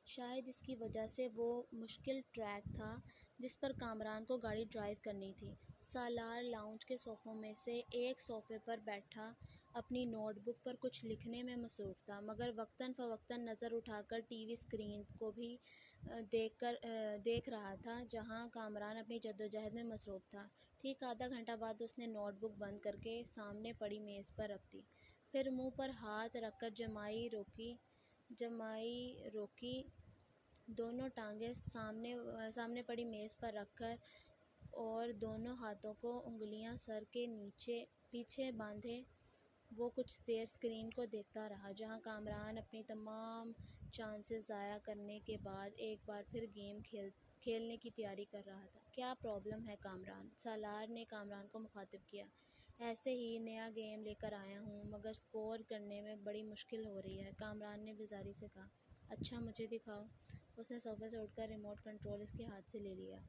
شاید اس کی وجہ سے وہ مشکل ٹریک تھا جس پر کامران کو گاڑی ڈرائیو کرنی تھی۔ سالار لاؤنج کے صوفوں میں سے ایک صوفے پر بیٹھا اپنی نوٹ بک پر کچھ لکھنے میں مصروف تھا، مگر وقتاً فوقتاً نظر اٹھا کر ٹی وی اسکرین کو بھی دیکھ رہا تھا جہاں کامران اپنی جدوجہد میں مصروف تھا۔ ٹھیک آدھا گھنٹہ بعد اس نے نوٹ بک بند کرکے سامنے پڑی میز پر رکھ دی، پھر منہ پر ہاتھ رکھ کر جمائی روکی دونوں ٹانگیں سامنے پڑی میز پر رکھ کر اور دونوں ہاتھوں کو انگلیاں سر کے پیچھے باندھے وہ کچھ دیر اسکرین کو دیکھتا رہا، جہاں کامران اپنی تمام چانسز ضائع کرنے کے بعد ایک بار پھر گیم کھیلنے کی تیاری کر رہا تھا۔ "کیا پرابلم ہے کامران؟" سالار نے کامران کو مخاطب کیا۔ "ایسے ہی نیا گیم لے کر آیا ہوں، مگر اسکور کرنے میں بڑی مشکل ہو رہی ہے." کامران نے بیزاری سے کہا۔ "اچھا مجھے دکھاؤ۔" اس نے صوفے سے اٹھ کر ریموٹ کنٹرول اس کے ہاتھ سے لے لیا۔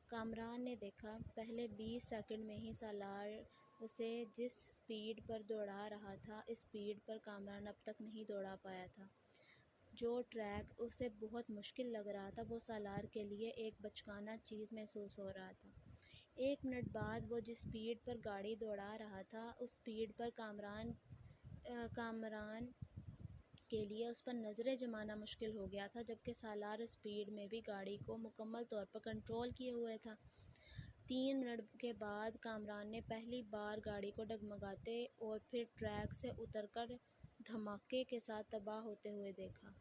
کامران نے دیکھا، پہلے 20 سیکنڈ میں ہی سالار اسے جس سپیڈ پر دوڑا رہا تھا، اس سپیڈ پر کامران اب تک نہیں دوڑا پایا تھا۔ جو ٹریک اسے بہت مشکل لگ رہا تھا وہ سالار کے لیے ایک بچگانہ چیز محسوس ہو رہا تھا۔ 1 منٹ بعد وہ جس سپیڈ پر گاڑی دوڑا رہا تھا، اس سپیڈ پر کامران کے لیے اس پر نظریں جمانا مشکل ہو گیا تھا، جبکہ سالار اس سپیڈ میں بھی گاڑی کو مکمل طور پر کنٹرول کیے ہوئے تھا۔ 3 منٹ کے بعد کامران نے پہلی بار گاڑی کو ڈگمگاتے اور پھر ٹریک سے اتر کر دھماکے کے ساتھ تباہ ہوتے ہوئے دیکھا۔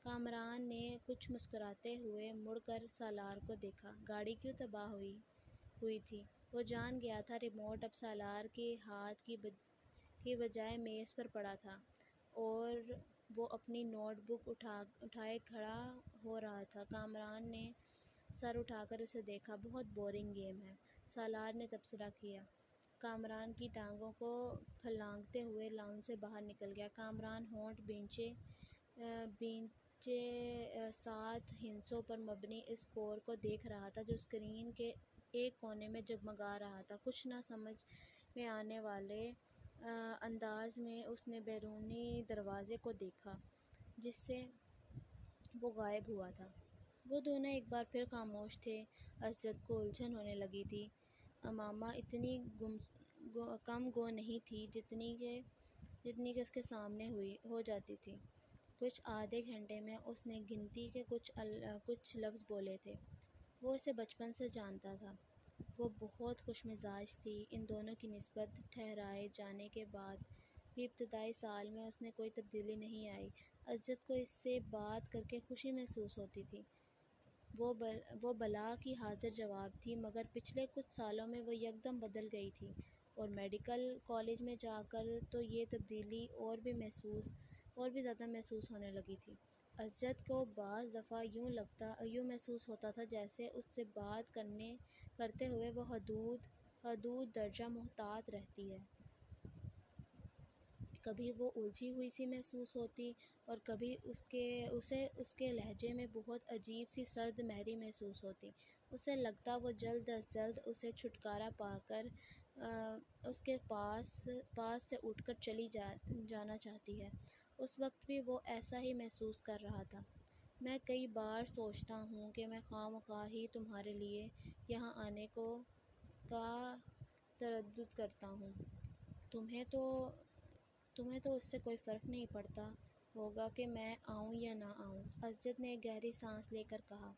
کامران نے کچھ مسکراتے ہوئے مڑ کر سالار کو دیکھا۔ گاڑی کیوں تباہ ہوئی تھی؟ وہ جان گیا تھا ریموٹ اب سالار کے ہاتھ کی بجائے میز پر پڑا تھا اور وہ اپنی نوٹ بک اٹھائے کھڑا ہو رہا تھا۔ کامران نے سر اٹھا کر اسے دیکھا۔ "بہت بورنگ گیم ہے۔" سالار نے تبصرہ کیا۔ کامران کی ٹانگوں کو پھلانگتے ہوئے لاؤنج سے باہر نکل گیا۔ کامران ہونٹ بھینچے ساتھ ہندسوں پر مبنی اس اسکور کو دیکھ رہا تھا جو اسکرین کے ایک کونے میں جگمگا رہا تھا۔ کچھ نہ سمجھ میں آنے والے انداز میں اس نے بیرونی دروازے کو دیکھا جس سے وہ غائب ہوا تھا۔ وہ دونوں ایک بار پھر خاموش تھے۔ اسجد کو الجھن ہونے لگی تھی۔ امامہ اتنی کم گو نہیں تھی جتنی کہ اس کے سامنے ہو جاتی تھی۔ کچھ آدھے گھنٹے میں اس نے گنتی کے کچھ لفظ بولے تھے۔ وہ اسے بچپن سے جانتا تھا۔ وہ بہت خوش مزاج تھی۔ ان دونوں کی نسبت ٹھہرائے جانے کے بعد بھی ابتدائی سال میں اس میں کوئی تبدیلی نہیں آئی۔ اسجد کو اس سے بات کرکے خوشی محسوس ہوتی تھی۔ وہ بلا کی حاضر جواب تھی، مگر پچھلے کچھ سالوں میں وہ یکدم بدل گئی تھی اور میڈیکل کالج میں جا کر تو یہ تبدیلی اور بھی زیادہ محسوس ہونے لگی تھی۔ اسجد کو بعض دفعہ یوں محسوس ہوتا تھا جیسے اس سے بات کرتے ہوئے وہ حدود درجہ محتاط رہتی ہے۔ کبھی وہ الجھی ہوئی سی محسوس ہوتی اور کبھی اسے اس کے لہجے میں بہت عجیب سی سرد مہری محسوس ہوتی۔ اسے لگتا وہ جلد از جلد اسے چھٹکارا پا کر اس کے پاس سے اٹھ کر چلی جانا چاہتی ہے۔ اس وقت بھی وہ ایسا ہی محسوس کر رہا تھا۔ "میں کئی بار سوچتا ہوں کہ میں خواہ مخواہ ہی تمہارے لیے یہاں آنے کا تردد کرتا ہوں۔ تمہیں تو اس سے کوئی فرق نہیں پڑتا ہوگا کہ میں آؤں یا نہ آؤں۔" اسجد نے ایک گہری سانس لے کر کہا۔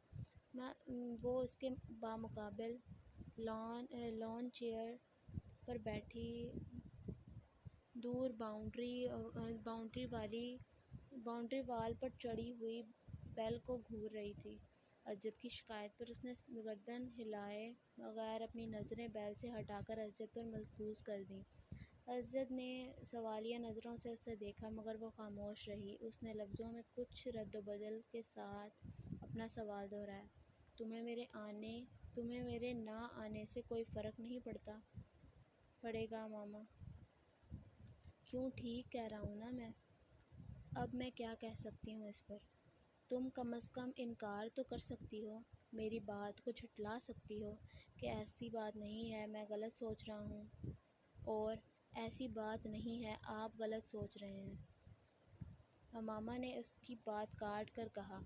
وہ اس کے بامقابل لان چیئر پر بیٹھی دور باؤنڈری وال پر چڑھی ہوئی بیل کو گھور رہی تھی۔ اسجد کی شکایت پر اس نے گردن ہلائے بغیر اپنی نظریں بیل سے ہٹا کر اسجد پر مرکوز کر دیں۔ اسجد نے سوالیہ نظروں سے اسے دیکھا مگر وہ خاموش رہی۔ اس نے لفظوں میں کچھ رد و بدل کے ساتھ اپنا سوال دہرایا۔ "تمہیں میرے نہ آنے سے کوئی فرق نہیں پڑے گا امامہ؟" "کیوں، ٹھیک کہہ رہا ہوں نا میں۔ اب میں کیا کہہ سکتی ہوں اس پر؟ تم کم از کم انکار تو کر سکتی ہو، میری بات کو جھٹلا سکتی ہو کہ ایسی بات نہیں ہے، میں غلط سوچ رہا ہوں۔ اور ایسی بات نہیں ہے، آپ غلط سوچ رہے ہیں۔" امامہ نے اس کی بات کاٹ کر کہا۔